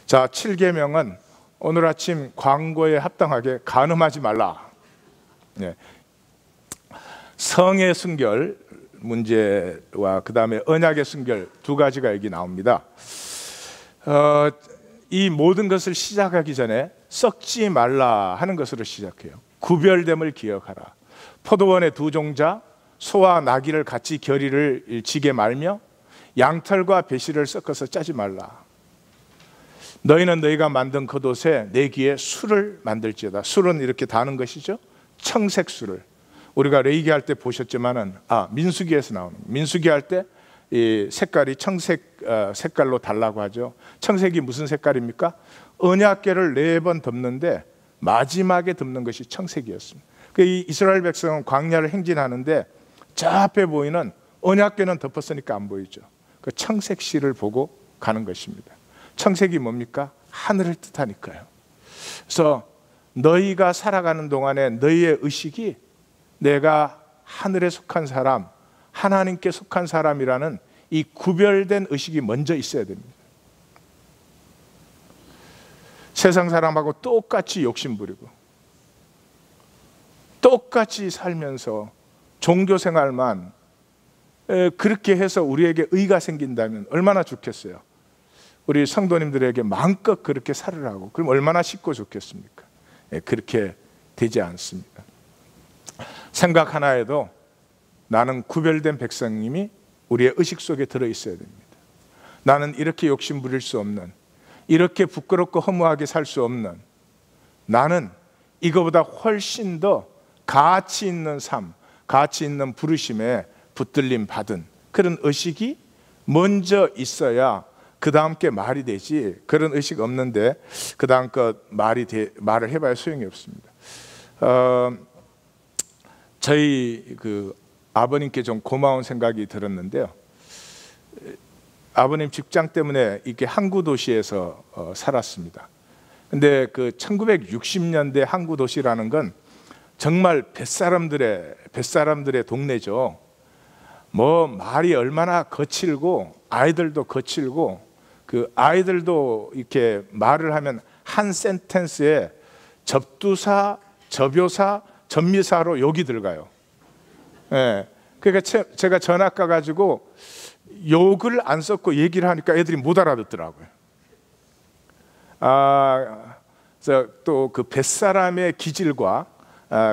자, 7계명은 오늘 아침 광고에 합당하게 간음하지 말라. 네. 성의 순결 문제와 그 다음에 언약의 순결 두 가지가 여기 나옵니다. 이 모든 것을 시작하기 전에 썩지 말라 하는 것으로 시작해요. 구별됨을 기억하라. 포도원의 두 종자 소와 나귀를 같이 결의를 지게 말며 양털과 배실을 섞어서 짜지 말라. 너희는 너희가 만든 겉옷에 내 귀에 술을 만들지어다. 술은 이렇게 다는 것이죠. 청색술을 우리가 레위기 할 때 보셨지만은 민수기에서 나오는 민수기 할 때 이 색깔이 청색 색깔로 달라고 하죠. 청색이 무슨 색깔입니까? 언약궤를 4번 덮는데 마지막에 덮는 것이 청색이었습니다. 이 이스라엘 백성은 광야를 행진하는데 저 앞에 보이는 언약궤는 덮었으니까 안 보이죠. 그 청색 실을 보고 가는 것입니다. 청색이 뭡니까? 하늘을 뜻하니까요. 그래서 너희가 살아가는 동안에 너희의 의식이 내가 하늘에 속한 사람, 하나님께 속한 사람이라는 이 구별된 의식이 먼저 있어야 됩니다. 세상 사람하고 똑같이 욕심부리고 똑같이 살면서 종교생활만 그렇게 해서 우리에게 의가 생긴다면 얼마나 좋겠어요. 우리 성도님들에게 마음껏 그렇게 살으라고. 그럼 얼마나 쉽고 좋겠습니까? 그렇게 되지 않습니다. 생각 하나에도 나는 구별된 백성님이 우리의 의식 속에 들어있어야 됩니다. 나는 이렇게 욕심 부릴 수 없는, 이렇게 부끄럽고 허무하게 살 수 없는, 나는 이거보다 훨씬 더 가치 있는 삶, 가치 있는 부르심에 붙들림 받은 그런 의식이 먼저 있어야 그 다음 게 말이 되지. 그런 의식 없는데 그 다음 것 말을 해봐야 소용이 없습니다. 저희 아버님께 좀 고마운 생각이 들었는데요. 아버님 직장 때문에 이렇게 항구 도시에서 살았습니다. 근데 그 1960년대 항구 도시라는 건 정말 뱃사람들의 동네죠. 뭐 말이 얼마나 거칠고 아이들도 거칠고 그 아이들도 이렇게 말을 하면 한 센텐스에 접두사, 접요사, 전미사로 욕이 들어가요. 예. 그러니까 제가 전학 가가지고 욕을 안 썼고 얘기를 하니까 애들이 못 알아듣더라고요. 또 그 뱃사람의 기질과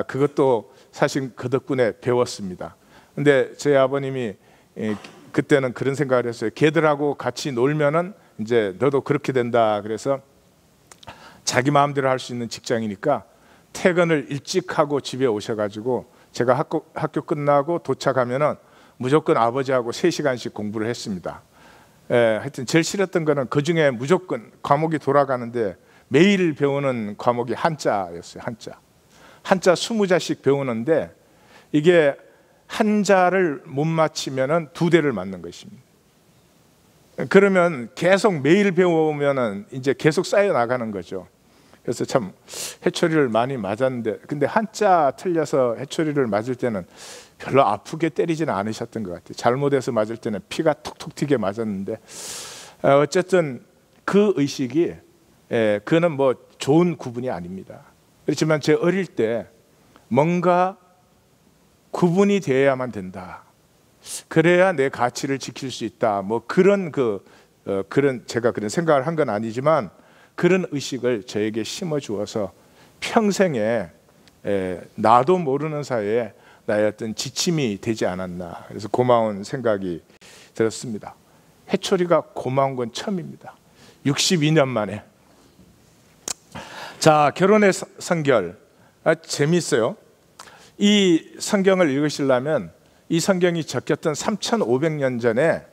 그것도 사실 그 덕분에 배웠습니다. 근데 제 아버님이 그때는 그런 생각을 했어요. 걔들하고 같이 놀면은 이제 너도 그렇게 된다. 그래서 자기 마음대로 할 수 있는 직장이니까 퇴근을 일찍 하고 집에 오셔가지고 제가 학교 끝나고 도착하면은 무조건 아버지하고 3시간씩 공부를 했습니다. 하여튼 제일 싫었던 거는 그 중에 무조건 과목이 돌아가는데 매일 배우는 과목이 한자였어요. 한자 20자씩 배우는데 이게 한자를 못 맞히면은 2대를 맞는 것입니다. 그러면 계속 매일 배우면은 이제 계속 쌓여 나가는 거죠. 그래서 참 해초리를 많이 맞았는데, 근데 한자 틀려서 해초리를 맞을 때는 별로 아프게 때리지는 않으셨던 것 같아요. 잘못해서 맞을 때는 피가 톡톡 튀게 맞았는데, 어쨌든 그 의식이 그는 뭐 좋은 구분이 아닙니다. 그렇지만 제 어릴 때 뭔가 구분이 되어야만 된다. 그래야 내 가치를 지킬 수 있다. 뭐 그런 제가 그런 생각을 한 건 아니지만 그런 의식을 저에게 심어 주어서 평생에 나도 모르는 사이에 나의 어떤 지침이 되지 않았나. 그래서 고마운 생각이 들었습니다. 해초리가 고마운 건 처음입니다. 62년 만에. 자, 결혼의 성결. 재미있어요. 이 성경을 읽으시려면 이 성경이 적혔던 3,500년 전에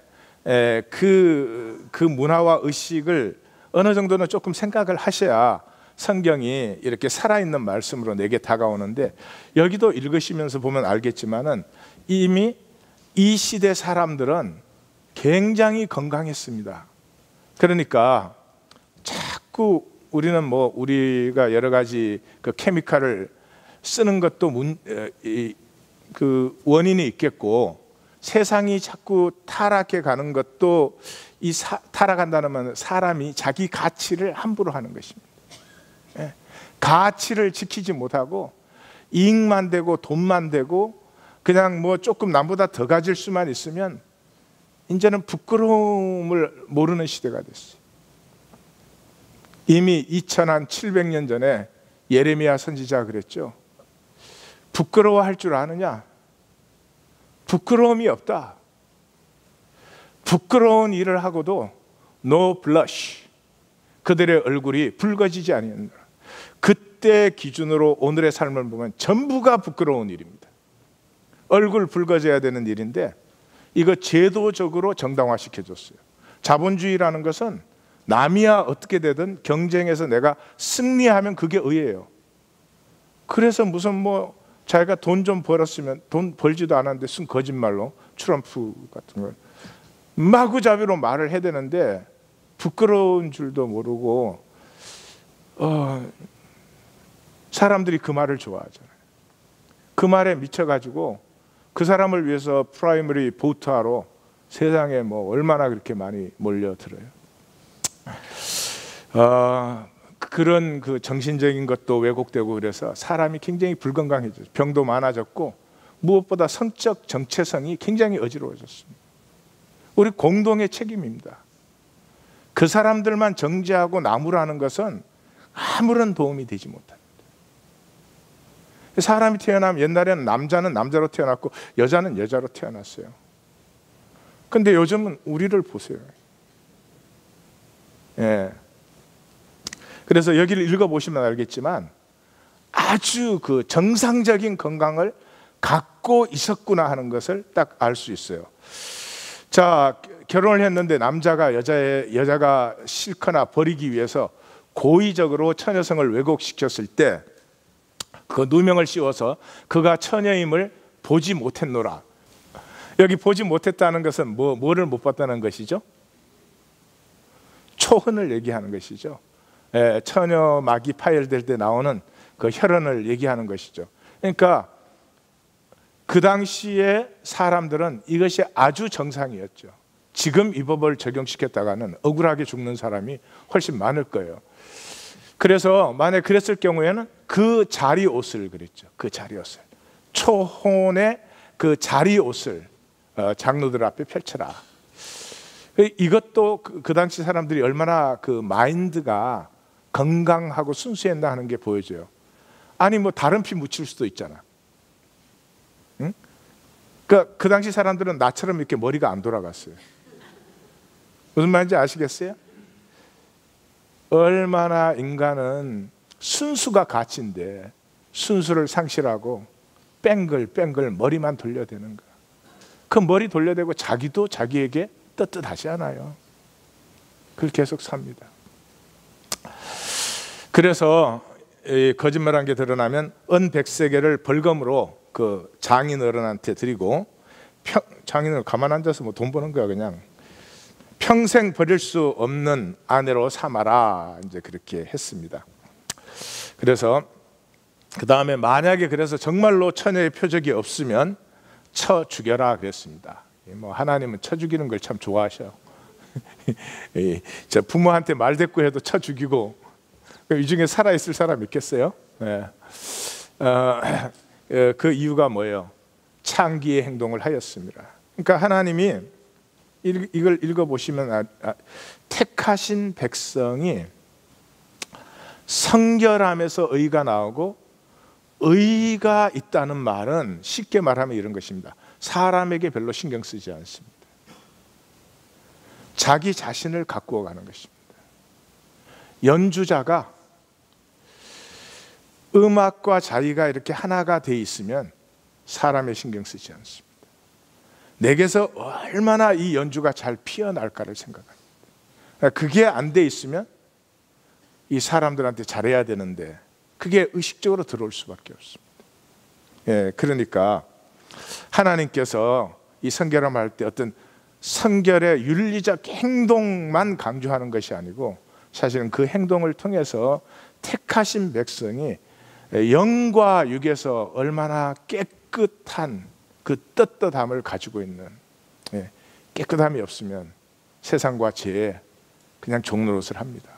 그 문화와 의식을 어느 정도는 조금 생각을 하셔야 성경이 이렇게 살아있는 말씀으로 내게 다가오는데, 여기도 읽으시면서 보면 알겠지만은 이미 이 시대 사람들은 굉장히 건강했습니다. 그러니까 자꾸 우리는 우리가 여러 가지 그 케미칼을 쓰는 것도 그 원인이 있겠고, 세상이 자꾸 타락해 가는 것도 타락한다는 말은 사람이 자기 가치를 함부로 하는 것입니다. 예. 가치를 지키지 못하고 이익만 되고 돈만 되고 그냥 뭐 조금 남보다 더 가질 수만 있으면 이제는 부끄러움을 모르는 시대가 됐어요. 이미 2700년 전에 예레미야 선지자가 그랬죠. 부끄러워할 줄 아느냐? 부끄러움이 없다. 부끄러운 일을 하고도 no blush, 그들의 얼굴이 붉어지지 아니한다. 그때 기준으로 오늘의 삶을 보면 전부가 부끄러운 일입니다. 얼굴 붉어져야 되는 일인데 이거 제도적으로 정당화시켜줬어요. 자본주의라는 것은 남이야 어떻게 되든 경쟁에서 내가 승리하면 그게 의예요. 그래서 무슨 뭐 자기가 돈 좀 벌었으면, 돈 벌지도 않았는데 쓴 거짓말로 트럼프 같은 걸 마구잡이로 말을 해야 되는데 부끄러운 줄도 모르고 사람들이 그 말을 좋아하잖아요. 그 말에 미쳐가지고 그 사람을 위해서 프라이머리 보트하러 세상에 뭐 얼마나 그렇게 많이 몰려들어요. 그런 그 정신적인 것도 왜곡되고 그래서 사람이 굉장히 불건강해졌어요. 병도 많아졌고 무엇보다 성적 정체성이 굉장히 어지러워졌습니다. 우리 공동의 책임입니다. 그 사람들만 정죄하고 나무라는 것은 아무런 도움이 되지 못합니다. 사람이 태어나면 옛날에는 남자는 남자로 태어났고 여자는 여자로 태어났어요. 근데 요즘은 우리를 보세요. 예. 그래서 여기를 읽어보시면 알겠지만 아주 그 정상적인 건강을 갖고 있었구나 하는 것을 딱 알 수 있어요. 자, 결혼을 했는데 남자가 여자가 싫거나 버리기 위해서 고의적으로 처녀성을 왜곡시켰을 때 그 누명을 씌워서 그가 처녀임을 보지 못했노라. 여기 보지 못했다는 것은 뭐를 못 봤다는 것이죠? 초혼을 얘기하는 것이죠. 처녀 막이 파열될 때 나오는 그 혈흔을 얘기하는 것이죠. 그러니까 그 당시에 사람들은 이것이 아주 정상이었죠. 지금 이 법을 적용시켰다가는 억울하게 죽는 사람이 훨씬 많을 거예요. 그래서 만약 그랬을 경우에는 그 자리 옷을 그랬죠. 그 자리 옷을, 초혼의 그 자리 옷을 장로들 앞에 펼쳐라. 이것도 그 당시 사람들이 얼마나 그 마인드가 건강하고 순수했나 하는 게 보여져요. 아니 뭐 다른 피 묻힐 수도 있잖아. 응? 그 당시 사람들은 나처럼 이렇게 머리가 안 돌아갔어요. 무슨 말인지 아시겠어요? 얼마나 인간은 순수가 가치인데 순수를 상실하고 뺑글뺑글 머리만 돌려대는 거야. 그 머리 돌려대고 자기도 자기에게 떳떳하지 않아요. 그걸 계속 삽니다. 그래서 거짓말한 게 드러나면 은 100세겔을 벌금으로 그 장인 어른한테 드리고, 장인은 가만 앉아서 뭐 돈 버는 거야. 그냥 평생 버릴 수 없는 아내로 삼아라, 이제 그렇게 했습니다. 그래서 그 다음에 만약에 그래서 정말로 처녀의 표적이 없으면 쳐 죽여라 그랬습니다. 뭐 하나님은 쳐 죽이는 걸 참 좋아하셔. 저 부모한테 말대꾸해도 쳐 죽이고, 이 중에 살아 있을 사람 있겠어요? 네. 그 이유가 뭐예요? 창기의 행동을 하였습니다. 그러니까 하나님이 이걸 읽어보시면 택하신 백성이 성결함에서 의가 나오고, 의가 있다는 말은 쉽게 말하면 이런 것입니다. 사람에게 별로 신경 쓰지 않습니다. 자기 자신을 가꾸어 가는 것입니다. 연주자가 음악과 자기가 이렇게 하나가 돼 있으면 사람의 신경 쓰지 않습니다. 내게서 얼마나 이 연주가 잘 피어날까를 생각합니다. 그게 안 돼 있으면 이 사람들한테 잘해야 되는데 그게 의식적으로 들어올 수밖에 없습니다. 예, 그러니까 하나님께서 이 성결함 할 때 어떤 성결의 윤리적 행동만 강조하는 것이 아니고, 사실은 그 행동을 통해서 택하신 백성이 영과 육에서 얼마나 깨끗한 그 떳떳함을 가지고 있는, 깨끗함이 없으면 세상과 죄에 그냥 종노릇을 합니다.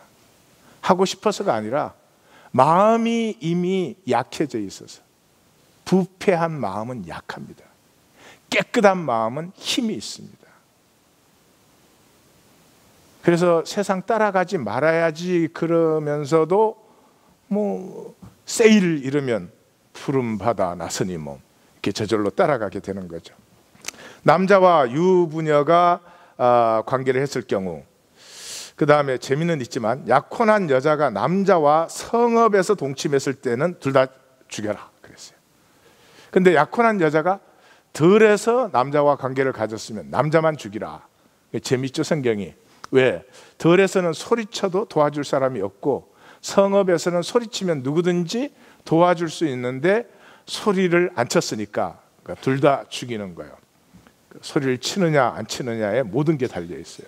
하고 싶어서가 아니라 마음이 이미 약해져 있어서. 부패한 마음은 약합니다. 깨끗한 마음은 힘이 있습니다. 그래서 세상 따라가지 말아야지 그러면서도 세일 이르면 푸른 바다 나서니 몸, 이렇게 저절로 따라가게 되는 거죠. 남자와 유부녀가 관계를 했을 경우, 그 다음에 재미는 있지만 약혼한 여자가 남자와 성읍에서 동침했을 때는 둘 다 죽여라 그랬어요. 근데 약혼한 여자가 들에서 남자와 관계를 가졌으면 남자만 죽이라. 재밌죠, 성경이. 왜? 들에서는 소리쳐도 도와줄 사람이 없고 성읍에서는 소리치면 누구든지 도와줄 수 있는데 소리를 안 쳤으니까 둘 다 죽이는 거예요. 소리를 치느냐 안 치느냐에 모든 게 달려 있어요.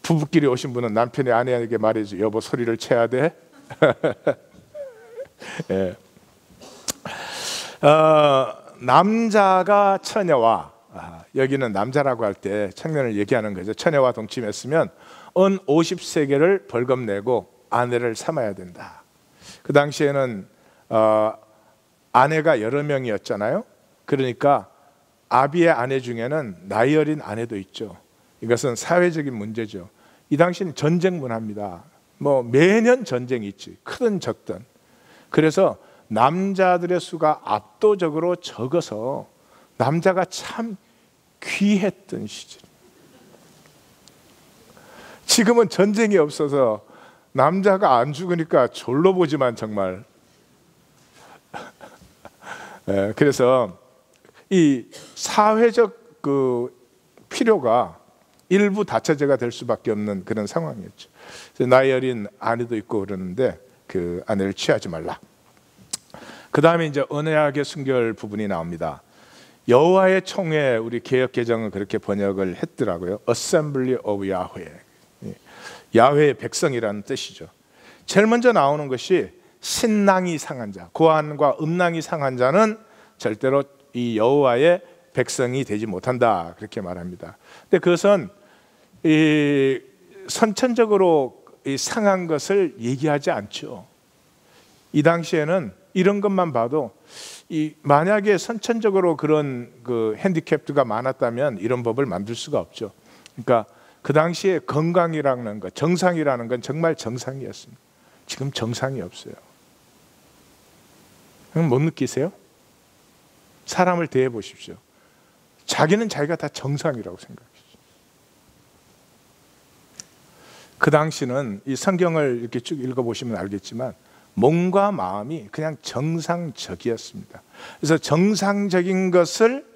부부끼리 오신 분은 남편이 아내에게 말해줘. 여보, 소리를 쳐야 돼. 예. 남자가 처녀와, 여기는 남자라고 할 때 청년을 얘기하는 거죠. 처녀와 동침했으면 은 50세겔을 벌금 내고 아내를 삼아야 된다. 그 당시에는 아내가 여러 명이었잖아요. 그러니까 아비의 아내 중에는 나이 어린 아내도 있죠. 이것은 사회적인 문제죠. 이 당시는 전쟁 문화입니다. 매년 전쟁이 있지, 크든 적든. 그래서 남자들의 수가 압도적으로 적어서 남자가 참 귀했던 시절. 지금은 전쟁이 없어서 남자가 안 죽으니까 졸로 보지만 정말. 그래서 이 사회적 그 필요가 일부 다처제가 될 수밖에 없는 그런 상황이었죠. 나이 어린 아내도 있고 그러는데 그 아내를 취하지 말라. 그 다음에 이제 언약의 순결 부분이 나옵니다. 여호와의 총회, 우리 개역 개정은 그렇게 번역을 했더라고요. Assembly of Yahweh, 야훼의 백성이라는 뜻이죠. 제일 먼저 나오는 것이 신랑이 상한 자, 고환과 음낭이 상한 자는 절대로 이 여호와의 백성이 되지 못한다, 그렇게 말합니다. 근데 그것은 이 선천적으로 이 상한 것을 얘기하지 않죠. 이 당시에는 이런 것만 봐도 만약에 선천적으로 그런 그 핸디캡트가 많았다면 이런 법을 만들 수가 없죠. 그러니까 그 당시에 건강이라는 것, 정상이라는 건 정말 정상이었습니다. 지금 정상이 없어요. 못 느끼세요? 사람을 대해 보십시오. 자기는 자기가 다 정상이라고 생각하시죠. 그 당시는 이 성경을 이렇게 쭉 읽어보시면 알겠지만 몸과 마음이 그냥 정상적이었습니다. 그래서 정상적인 것을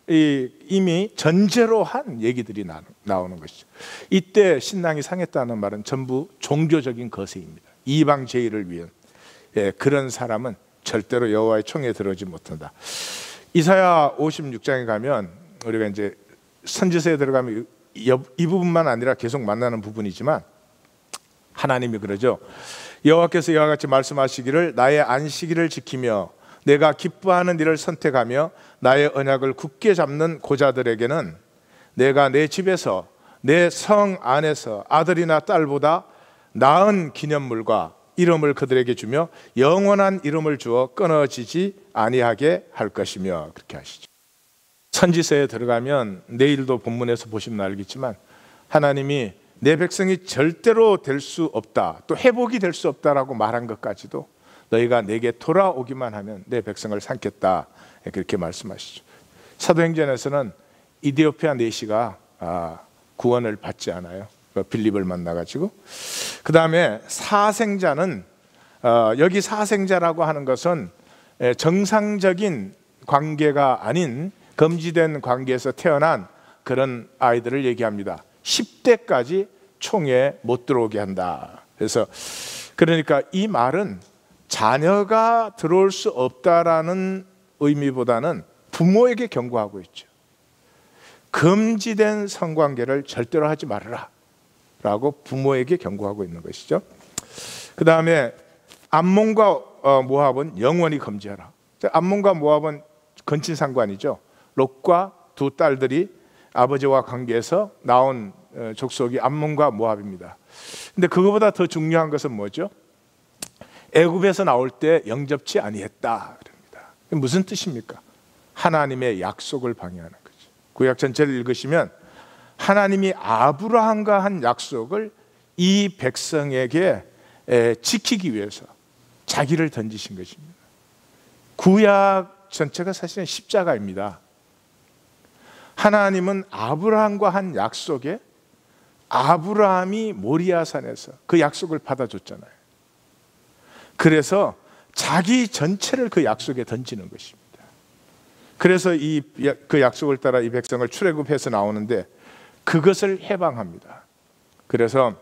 이미 전제로 한 얘기들이 나오는 것이죠. 이때 신랑이 상했다는 말은 전부 종교적인 거세입니다. 이방 제의를 위한 그런 사람은 절대로 여호와의 총에 들어오지 못한다. 이사야 56장에 가면 우리가 이제 선지서에 들어가면 이 부분만 아니라 계속 만나는 부분이지만 하나님이 그러죠. 여호와께서 이와 같이 말씀하시기를 나의 안식일을 지키며 내가 기뻐하는 일을 선택하며 나의 언약을 굳게 잡는 고자들에게는 내가 내 집에서 내 성 안에서 아들이나 딸보다 나은 기념물과 이름을 그들에게 주며 영원한 이름을 주어 끊어지지 아니하게 할 것이며, 그렇게 하시죠. 선지서에 들어가면 내일도 본문에서 보시면 알겠지만 하나님이 내 백성이 절대로 될 수 없다, 또 회복이 될 수 없다라고 말한 것까지도 너희가 내게 돌아오기만 하면 내 백성을 삼겠다, 그렇게 말씀하시죠. 사도행전에서는 이디오피아 내시가 구원을 받지 않아요. 빌립을 만나가지고. 그 다음에 사생자는 여기 사생자라고 하는 것은 정상적인 관계가 아닌 금지된 관계에서 태어난 그런 아이들을 얘기합니다. 10대까지 총회에 못 들어오게 한다. 그래서 그러니까 이 말은 자녀가 들어올 수 없다라는 의미보다는 부모에게 경고하고 있죠. 금지된 성관계를 절대로 하지 말아라 라고 부모에게 경고하고 있는 것이죠. 그 다음에 암몬과 모압은 영원히 금지하라. 암몬과 모압은 건친상관이죠. 롯과 두 딸들이 아버지와 관계에서 나온 족속이 암몬과 모압입니다. 근데 그거보다 더 중요한 것은 뭐죠? 애굽에서 나올 때 영접치 아니했다 그럽니다. 무슨 뜻입니까? 하나님의 약속을 방해하는 거죠. 구약 전체를 읽으시면 하나님이 아브라함과 한 약속을 이 백성에게 지키기 위해서 자기를 던지신 것입니다. 구약 전체가 사실은 십자가입니다. 하나님은 아브라함과 한 약속에 아브라함이 모리아산에서 그 약속을 받아줬잖아요. 그래서 자기 전체를 그 약속에 던지는 것입니다. 그래서 그 약속을 따라 이 백성을 출애굽해서 나오는데 그것을 해방합니다. 그래서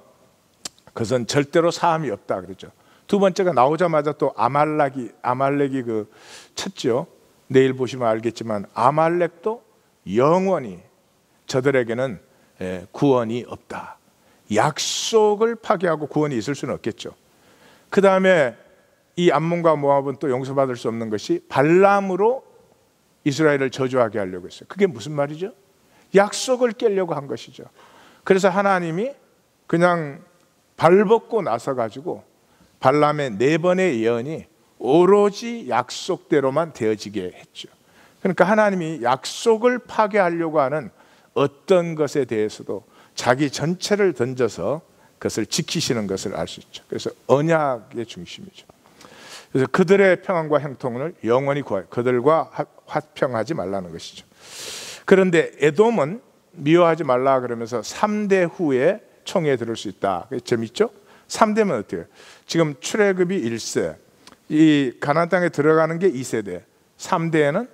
그것은 절대로 사함이 없다 그러죠. 두 번째가 나오자마자 또 아말렉이 쳤죠. 내일 보시면 알겠지만 아말렉도 영원히 저들에게는 구원이 없다. 약속을 파괴하고 구원이 있을 수는 없겠죠. 그 다음에 이 암몬과 모압은 또 용서받을 수 없는 것이 발람으로 이스라엘을 저주하게 하려고 했어요. 그게 무슨 말이죠? 약속을 깨려고 한 것이죠. 그래서 하나님이 그냥 발벗고 나서가지고 발람의 4번의 예언이 오로지 약속대로만 되어지게 했죠. 그러니까 하나님이 약속을 파괴하려고 하는 어떤 것에 대해서도 자기 전체를 던져서 그것을 지키시는 것을 알 수 있죠. 그래서 언약의 중심이죠. 그래서 그들의 평안과 형통을 영원히 구하여 그들과 화평하지 말라는 것이죠. 그런데 에돔은 미워하지 말라 그러면서 3대 후에 총에 들을 수 있다. 재밌죠? 3대면 어때요? 지금 출애굽이 1세, 이 가나안 땅에 들어가는 게 2세대, 3대에는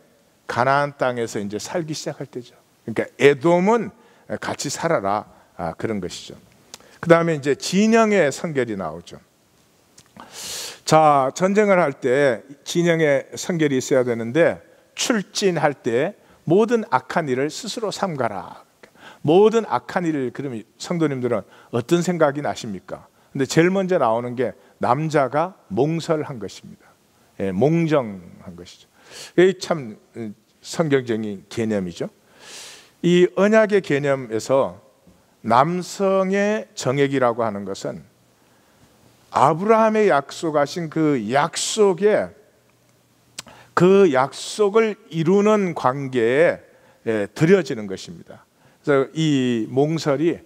가나안 땅에서 이제 살기 시작할 때죠. 그러니까 에돔은 같이 살아라, 그런 것이죠. 그 다음에 이제 진영의 성결이 나오죠. 자, 전쟁을 할 때 진영의 성결이 있어야 되는데 출진할 때 모든 악한 일을 스스로 삼가라. 모든 악한 일을, 그러면 성도님들은 어떤 생각이 나십니까? 근데 제일 먼저 나오는 게 남자가 몽설한 것입니다. 몽정한 것이죠. 이게 참 성경적인 개념이죠. 이 언약의 개념에서 남성의 정액이라고 하는 것은 아브라함의 약속하신 그 약속을 이루는 관계에 드려지는 것입니다. 그래서 이 몽설이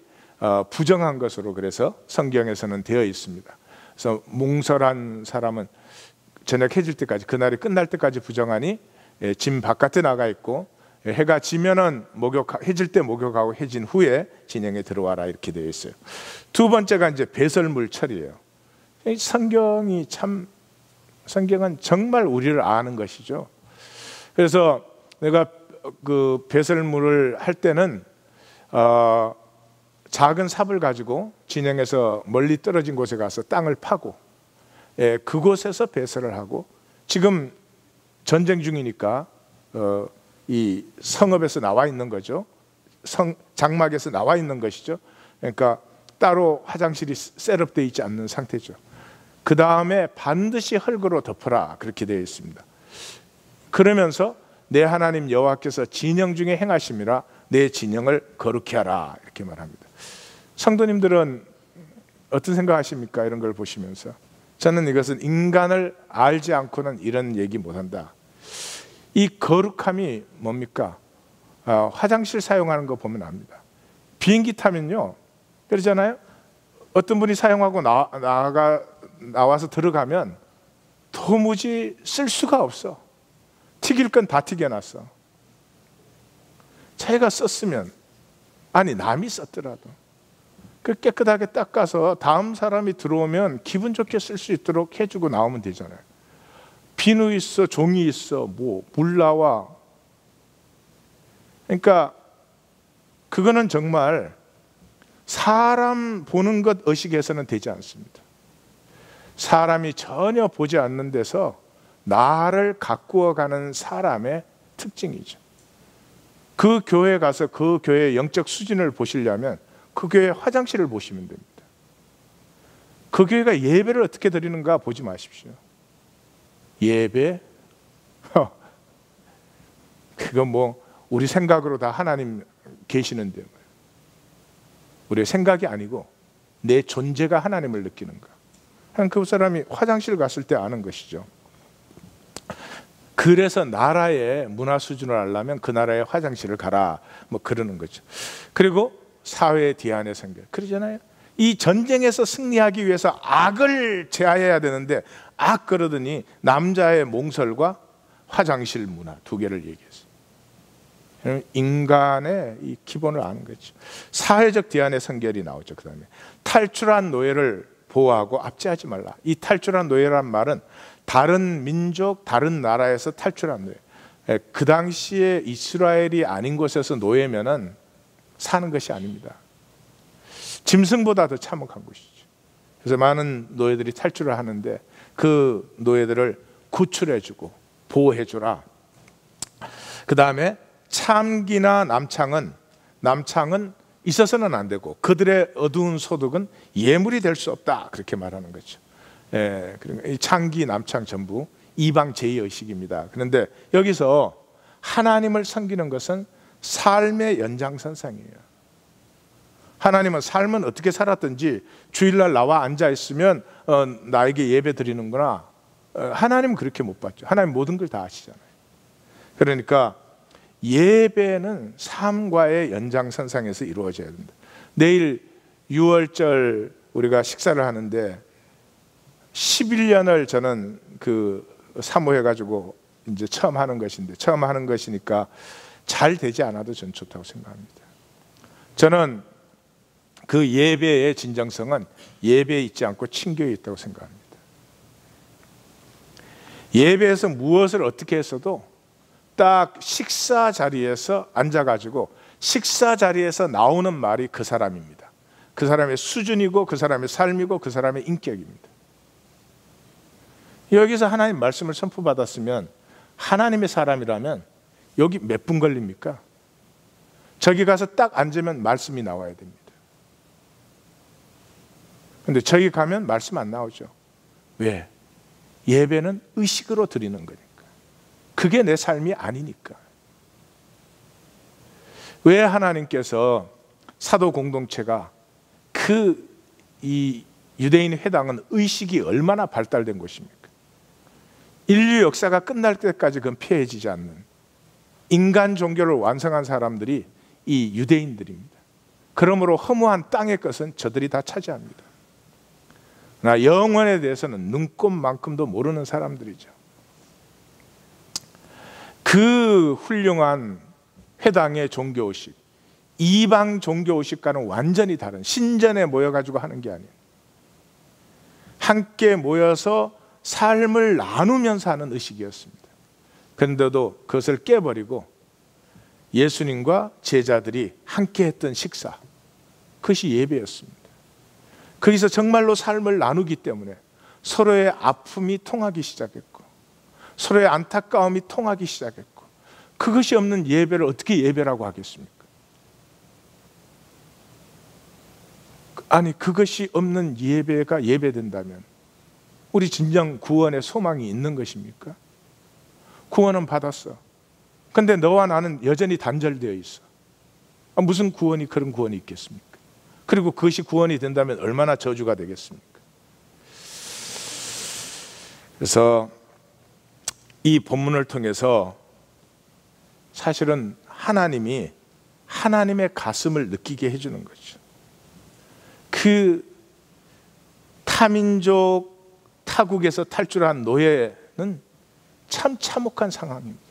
부정한 것으로 그래서 성경에서는 되어 있습니다. 그래서 몽설한 사람은 저녁 해질 때까지, 그날이 끝날 때까지 부정하니 진 바깥에 나가 있고 해가 지면은 해질 때 목욕하고 해진 후에 진영에 들어와라, 이렇게 되어 있어요. 두 번째가 이제 배설물 처리예요. 성경은 정말 우리를 아는 것이죠. 그래서 내가 그 배설물을 할 때는 작은 삽을 가지고 진영에서 멀리 떨어진 곳에 가서 땅을 파고 그곳에서 배설을 하고, 지금 전쟁 중이니까 이 성읍에서 나와 있는 거죠. 장막에서 나와 있는 것이죠. 그러니까 따로 화장실이 셋업되어 있지 않는 상태죠. 그 다음에 반드시 흙으로 덮어라, 그렇게 되어 있습니다. 그러면서 내 하나님 여호와께서 진영 중에 행하심이라 내 진영을 거룩히 하라, 이렇게 말합니다. 성도님들은 어떤 생각하십니까? 이런 걸 보시면서 저는 이것은 인간을 알지 않고는 이런 얘기 못한다. 이 거룩함이 뭡니까? 화장실 사용하는 거 보면 압니다. 비행기 타면요, 그러잖아요. 어떤 분이 사용하고 나와서 들어가면 도무지 쓸 수가 없어. 튀길 건 다 튀겨놨어. 자기가 썼으면, 아니 남이 썼더라도 그 깨끗하게 닦아서 다음 사람이 들어오면 기분 좋게 쓸 수 있도록 해주고 나오면 되잖아요. 비누 있어, 종이 있어, 물 나와. 그러니까 그거는 정말 사람 보는 것 의식해서는 되지 않습니다. 사람이 전혀 보지 않는 데서 나를 가꾸어가는 사람의 특징이죠. 그 교회 가서 그 교회의 영적 수준을 보시려면 그 교회 화장실을 보시면 됩니다. 그 교회가 예배를 어떻게 드리는가 보지 마십시오. 예배? 그건 뭐 우리 생각으로 다 하나님 계시는데, 우리의 생각이 아니고 내 존재가 하나님을 느끼는 거야. 그 사람이 화장실 갔을 때 아는 것이죠. 그래서 나라의 문화 수준을 알려면 그 나라의 화장실을 가라, 뭐 그러는 거죠. 그리고 사회의 디안의 성결, 그러잖아요. 이 전쟁에서 승리하기 위해서 악을 제하해야 되는데 악 그러더니 남자의 몽설과 화장실 문화 두 개를 얘기했어요. 인간의 이 기본을 아는 거죠. 사회적 디안의 성결이 나오죠. 그 다음에 탈출한 노예를 보호하고 압제하지 말라. 이 탈출한 노예란 말은 다른 민족, 다른 나라에서 탈출한 노예. 그 당시에 이스라엘이 아닌 곳에서 노예면은 사는 것이 아닙니다. 짐승보다 더 참혹한 것이죠. 그래서 많은 노예들이 탈출을 하는데 그 노예들을 구출해주고 보호해주라. 그 다음에 참기나 남창은 있어서는 안 되고 그들의 어두운 소득은 예물이 될 수 없다, 그렇게 말하는 거죠. 그러니까 이 창기, 남창 전부 이방 제의의식입니다. 그런데 여기서 하나님을 섬기는 것은 삶의 연장선상이에요. 하나님은 삶은 어떻게 살았든지 주일날 나와 앉아 있으면 나에게 예배 드리는구나. 하나님은 그렇게 못 봤죠. 하나님 모든 걸 다 아시잖아요. 그러니까 예배는 삶과의 연장선상에서 이루어져야 된다. 내일 6월절 우리가 식사를 하는데 11년을 저는 그 사모해가지고 이제 처음 하는 것이니까 잘 되지 않아도 전 좋다고 생각합니다. 저는 그 예배의 진정성은 예배에 있지 않고 친교에 있다고 생각합니다. 예배에서 무엇을 어떻게 했어도 딱 식사 자리에서 앉아가지고 식사 자리에서 나오는 말이 그 사람입니다. 그 사람의 수준이고 그 사람의 삶이고 그 사람의 인격입니다. 여기서 하나님 말씀을 선포받았으면 하나님의 사람이라면 여기 몇 분 걸립니까? 저기 가서 딱 앉으면 말씀이 나와야 됩니다. 근데 저기 가면 말씀 안 나오죠. 왜? 예배는 의식으로 드리는 거니까. 그게 내 삶이 아니니까. 왜 하나님께서 사도 공동체가 이 유대인 회당은 의식이 얼마나 발달된 곳입니까? 인류 역사가 끝날 때까지 그건 폐해지지 않는 인간 종교를 완성한 사람들이 이 유대인들입니다. 그러므로 허무한 땅의 것은 저들이 다 차지합니다. 그러나 영원에 대해서는 눈꼽만큼도 모르는 사람들이죠. 그 훌륭한 회당의 종교의식, 이방 종교의식과는 완전히 다른, 신전에 모여가지고 하는 게 아니에요. 함께 모여서 삶을 나누면서 하는 의식이었습니다. 그런데도 그것을 깨버리고 예수님과 제자들이 함께 했던 식사, 그것이 예배였습니다. 거기서 정말로 삶을 나누기 때문에 서로의 아픔이 통하기 시작했고 서로의 안타까움이 통하기 시작했고, 그것이 없는 예배를 어떻게 예배라고 하겠습니까? 아니, 그것이 없는 예배가 예배된다면 우리 진정 구원의 소망이 있는 것입니까? 구원은 받았어. 근데 너와 나는 여전히 단절되어 있어. 무슨 구원이, 그런 구원이 있겠습니까? 그리고 그것이 구원이 된다면 얼마나 저주가 되겠습니까? 그래서 이 본문을 통해서 사실은 하나님이 하나님의 가슴을 느끼게 해주는 거죠. 그 타민족 타국에서 탈출한 노예는 참 참혹한 상황입니다.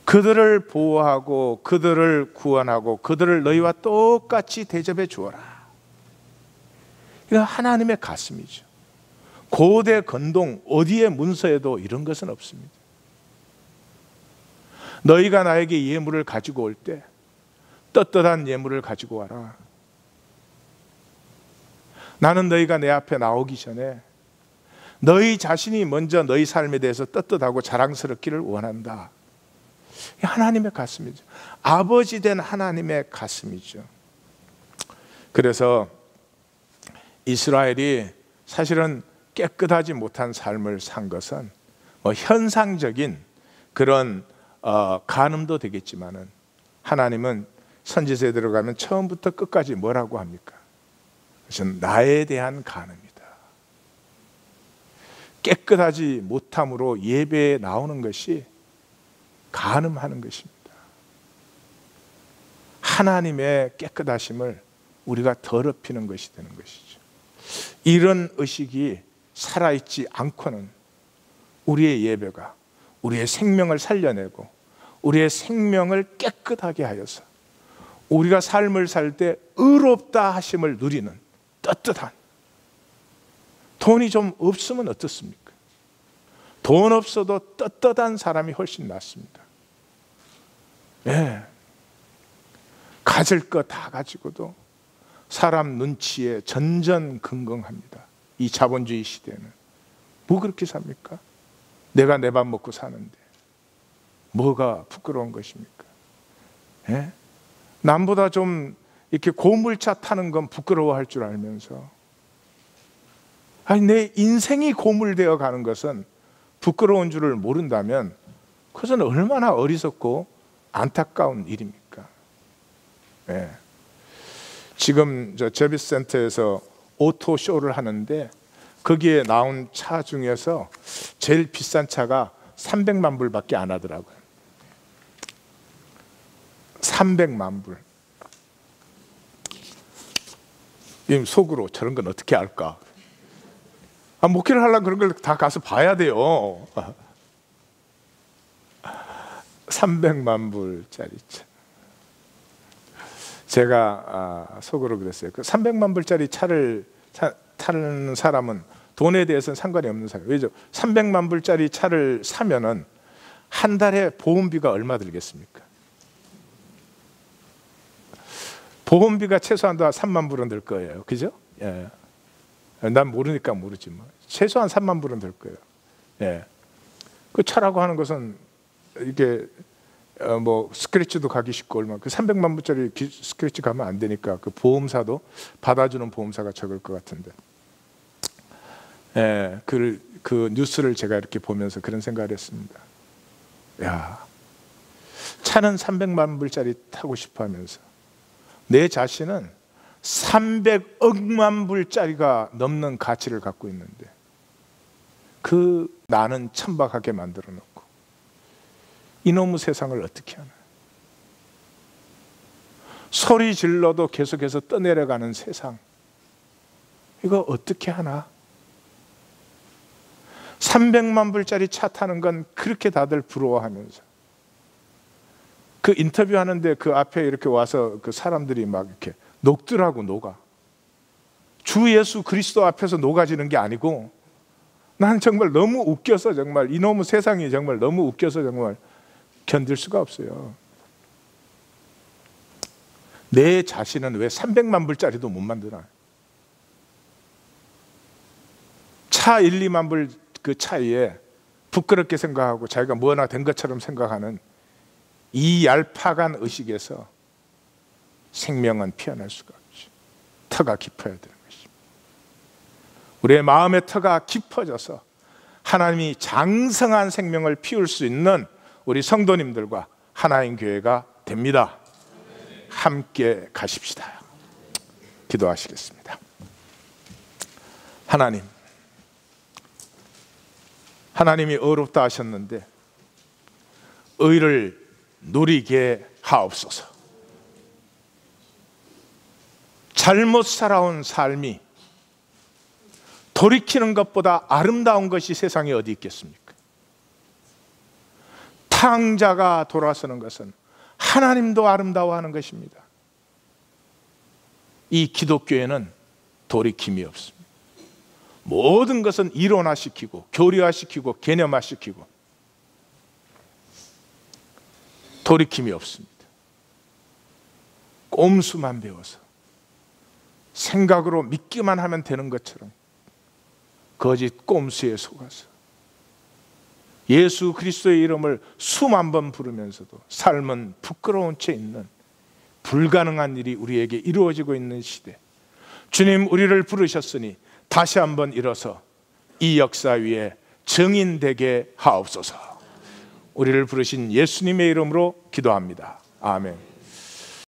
그들을 보호하고 그들을 구원하고 그들을 너희와 똑같이 대접해 주어라. 이건 하나님의 가슴이죠. 고대 건동 어디의 문서에도 이런 것은 없습니다. 너희가 나에게 예물을 가지고 올 때 떳떳한 예물을 가지고 와라. 나는 너희가 내 앞에 나오기 전에 너희 자신이 먼저 너희 삶에 대해서 떳떳하고 자랑스럽기를 원한다. 하나님의 가슴이죠. 아버지 된 하나님의 가슴이죠. 그래서 이스라엘이 사실은 깨끗하지 못한 삶을 산 것은 현상적인 그런 간음도 되겠지만은 하나님은 선지서에 들어가면 처음부터 끝까지 뭐라고 합니까? 그것은 나에 대한 간음이다. 깨끗하지 못함으로 예배에 나오는 것이 간음하는 것입니다. 하나님의 깨끗하심을 우리가 더럽히는 것이 되는 것이죠. 이런 의식이 살아있지 않고는 우리의 예배가 우리의 생명을 살려내고 우리의 생명을 깨끗하게 하여서 우리가 삶을 살 때 의롭다 하심을 누리는 떳떳한, 돈이 좀 없으면 어떻습니까? 돈 없어도 떳떳한 사람이 훨씬 낫습니다. 예. 가질 거 다 가지고도 사람 눈치에 전전긍긍합니다. 이 자본주의 시대는 뭐 그렇게 삽니까? 내가 내 밥 먹고 사는데 뭐가 부끄러운 것입니까? 예? 남보다 좀 이렇게 고물차 타는 건 부끄러워할 줄 알면서, 아니 내 인생이 고물되어 가는 것은 부끄러운 줄을 모른다면 그것은 얼마나 어리석고 안타까운 일입니까? 예. 지금 저 서비스센터에서 오토쇼를 하는데 거기에 나온 차 중에서 제일 비싼 차가 300만 불밖에 안 하더라고요. 300만 불. 속으로 저런 건 어떻게 할까? 목회를 하려면 그런 걸 다 가서 봐야 돼요. 300만 불짜리 차. 제가 속으로 그랬어요. 그 300만 불짜리 차를 타는 사람은 돈에 대해서는 상관이 없는 사람. 왜죠? 300만 불짜리 차를 사면은 한 달에 보험비가 얼마 들겠습니까? 보험비가 최소한 3만 불은 들 거예요. 그죠? 예. 난 모르니까 모르지 뭐. 최소한 3만 불은 들 거예요. 예. 그 차라고 하는 것은 이게 뭐 스크래치도 가기 쉽고 얼마, 그 300만 불짜리 스크래치 가면 안 되니까 그 보험사도 받아주는 보험사가 적을 것 같은데, 예, 그 뉴스를 제가 이렇게 보면서 그런 생각을 했습니다. 야, 차는 300만 불짜리 타고 싶어 하면서 내 자신은 300억만 불짜리가 넘는 가치를 갖고 있는데 그 나는 천박하게 만들어 놓고 이놈의 세상을 어떻게 하나? 소리 질러도 계속해서 떠내려가는 세상, 이거 어떻게 하나? 300만 불짜리 차 타는 건 그렇게 다들 부러워하면서, 그 인터뷰하는데 그 앞에 이렇게 와서 그 사람들이 막 이렇게 녹더라고. 녹아. 주 예수 그리스도 앞에서 녹아지는 게 아니고, 난 정말 너무 웃겨서, 정말 이놈의 세상이 정말 너무 웃겨서 정말 견딜 수가 없어요. 내 자신은 왜 300만 불짜리도 못 만드나? 차 1, 2만 불 그 차이에 부끄럽게 생각하고 자기가 뭐나 된 것처럼 생각하는 이 얄팍한 의식에서 생명은 피어날 수가 없지. 터가 깊어야 되는 것입니다. 우리의 마음의 터가 깊어져서 하나님이 장성한 생명을 피울 수 있는 우리 성도님들과 하나인 교회가 됩니다. 함께 가십시다. 기도하시겠습니다. 하나님이 의롭다 하셨는데 의를 누리게 하옵소서. 잘못 살아온 삶이 돌이키는 것보다 아름다운 것이 세상에 어디 있겠습니까? 탕자가 돌아서는 것은 하나님도 아름다워하는 것입니다. 이 기독교에는 돌이킴이 없습니다. 모든 것은 이론화시키고 교리화시키고 개념화시키고 돌이킴이 없습니다. 꼼수만 배워서 생각으로 믿기만 하면 되는 것처럼 거짓 꼼수에 속아서 예수 그리스도의 이름을 수만 번 부르면서도 삶은 부끄러운 채 있는 불가능한 일이 우리에게 이루어지고 있는 시대, 주님 우리를 부르셨으니 다시 한번 일어서 이 역사 위에 증인되게 하옵소서. 우리를 부르신 예수님의 이름으로 기도합니다. 아멘.